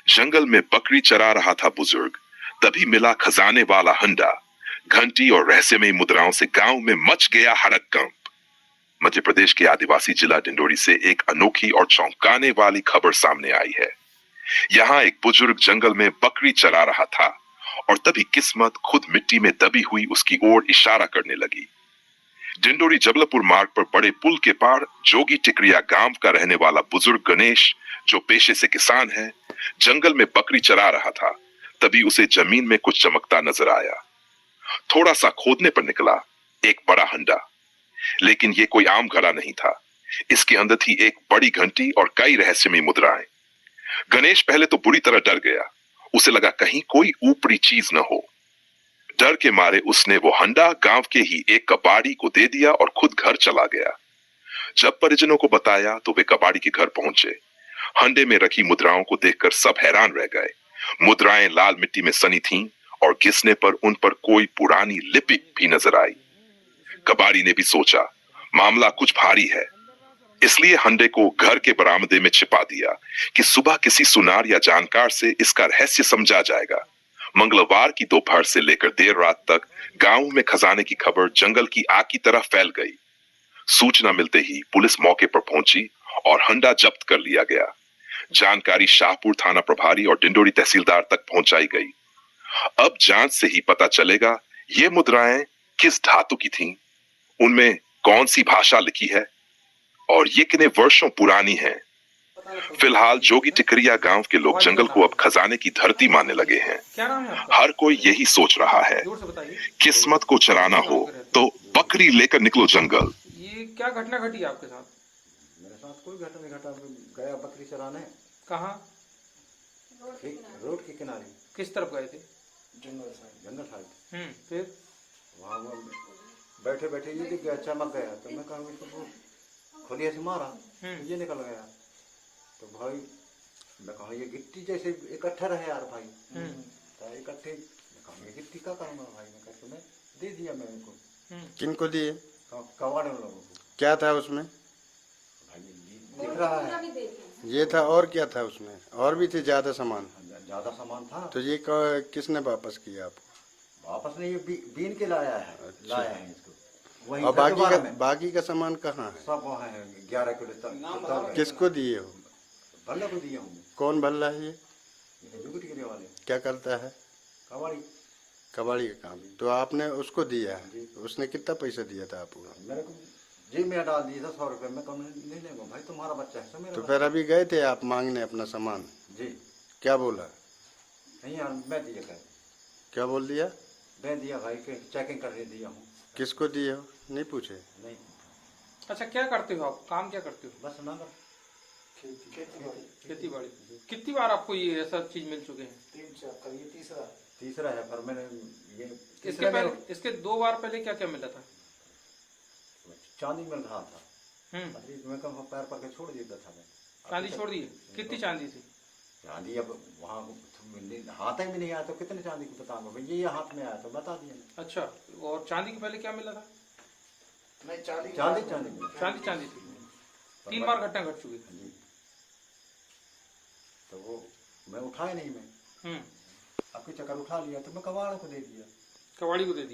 जंगल में बकरी चरा रहा था बुजुर्ग, तभी मिला खजाने वाला हंडा। घंटी और रहस्यमयी मुद्राओं से गांव में मच गया हड़कंप। मध्य प्रदेश के आदिवासी जिला डिंडोरी से एक अनोखी और चौंकाने वाली खबर सामने आई है। यहाँ एक बुजुर्ग जंगल में बकरी चरा रहा था और तभी किस्मत खुद मिट्टी में दबी हुई उसकी ओर इशारा करने लगी। डिंडोरी जबलपुर मार्ग पर बड़े पुल के पार जोगी टिकरिया गांव का रहने वाला बुजुर्ग गणेश, जो पेशे से किसान है, जंगल में बकरी चरा रहा था। तभी उसे जमीन में कुछ चमकता नजर आया। थोड़ा सा खोदने पर निकला एक बड़ा हंडा, लेकिन ये कोई आम घड़ा नहीं था। इसके अंदर थी एक बड़ी घंटी और कई रहस्यमयी मुद्राएं। गणेश पहले तो बुरी तरह डर गया। उसे लगा कहीं कोई ऊपरी चीज न हो। डर के मारे उसने वो हंडा गांव के ही एक कबाड़ी को दे दिया और खुद घर चला गया। जब परिजनों को बताया तो वे कबाड़ी के घर पहुंचे। हंडे में रखी मुद्राओं को देखकर सब हैरान रह गए। मुद्राएं लाल मिट्टी में सनी थीं और घिसने पर उन पर कोई पुरानी लिपिक भी नजर आई। कबाड़ी ने भी सोचा मामला कुछ भारी है, इसलिए हंडे को घर के बरामदे में छिपा दिया कि सुबह किसी सुनार या जानकार से इसका रहस्य समझा जाएगा। मंगलवार की दोपहर से लेकर देर रात तक गांव में खजाने की खबर जंगल की आग की तरह फैल गई। सूचना मिलते ही पुलिस मौके पर पहुंची और हंडा जब्त कर लिया गया। जानकारी शाहपुर थाना प्रभारी और डिंडोरी तहसीलदार तक पहुंचाई गई। अब जांच से ही पता चलेगा ये मुद्राएं किस धातु की थीं, उनमें कौन सी भाषा लिखी है और ये कितने वर्षों पुरानी है। फिलहाल जोगी टिकरिया गांव के लोग जंगल को अब खजाने की धरती मानने लगे हैं। हर कोई यही सोच रहा है, किस्मत को चराना हो तो बकरी लेकर निकलो जंगल। ये क्या घटना घटी आपके साथ? मेरे साथ कोई घटना नहीं घटा। गया बकरी चराने। कहाँ? रोड के किनारे। किस तरफ गए थे? जंगल साइड। फिर वहाँ बैठे बैठे ये दिख गया, चमक गया तो मैं कहूँ इसको खोलिया से मारा तो ये निकल गया। तो भाई मैं कहूँ ये गिट्टी जैसे इकट्ठा रहे यार भाई, तो इकट्ठे मैं कहूँ ये गिट्टी का करूँगा भाई। मैं कहते मैं दे दिया। मैं उनको किनको दिए? कबाड़ लोगों को। क्या था उसमें? भाई दिख रहा है ये था और क्या था उसमें? और भी थे ज्यादा सामान? ज्यादा सामान था। तो ये किसने वापस किया आपको? वापस नहीं, ये बीन के लाया है। अच्छा। लाया है इसको। वहीं और बाकी का सामान कहाँ है? सब वहाँ है। 11 किलो तक। किसको दिए हो? भल्ला को दिया हूँ। कौन भल्ला है ये? जुगुट गिरे वाले। क्या करता है? कबाड़ी। कबाड़ी का काम। तो आपने उसको दिया है? उसने कितना पैसा दिया था आपको? मेरे को जेब में डाल दिया था 100 रुपये। मैं कम नहीं लेंगे भाई, तुम्हारा बच्चा है। मेरा तो फिर अभी गए थे आप मांगने अपना सामान? जी। क्या बोला? नहीं यार मैं दिया कर। क्या बोल दिया? मैं दिया भाई, चेकिंग करने दिया हूँ। किसको दिए हो? नहीं पूछे? नहीं। अच्छा, क्या करते हो आप? काम क्या करते हो? बस ना कर खेती बाड़ी। कितनी बार आपको ये ऐसा चीज मिल चुके हैं? 3-4 ये तीसरा है। पर मैंने ये इसके 2 बार पहले क्या क्या मिला था? चांदी मिल रहा था। मैं कम पैर पर के छोड़ देता था। मैं चांदी छोड़ दी? कितनी चांदी थी? चांदी अब वहाँ हाथ में नहीं आया तो कितने चांदी को बताऊंगा। ये हाथ में आया तो बता दिया। अच्छा, और चांदी के पहले क्या मिला था? नहीं, चांदी थी। 3 बार घटना घट चुकी थी। तो वो मैं उठाया नहीं। मैं आपके चक्कर उठा लिया तो मैं कबाड़ को दे दिया। कबाड़ी को दे दिया।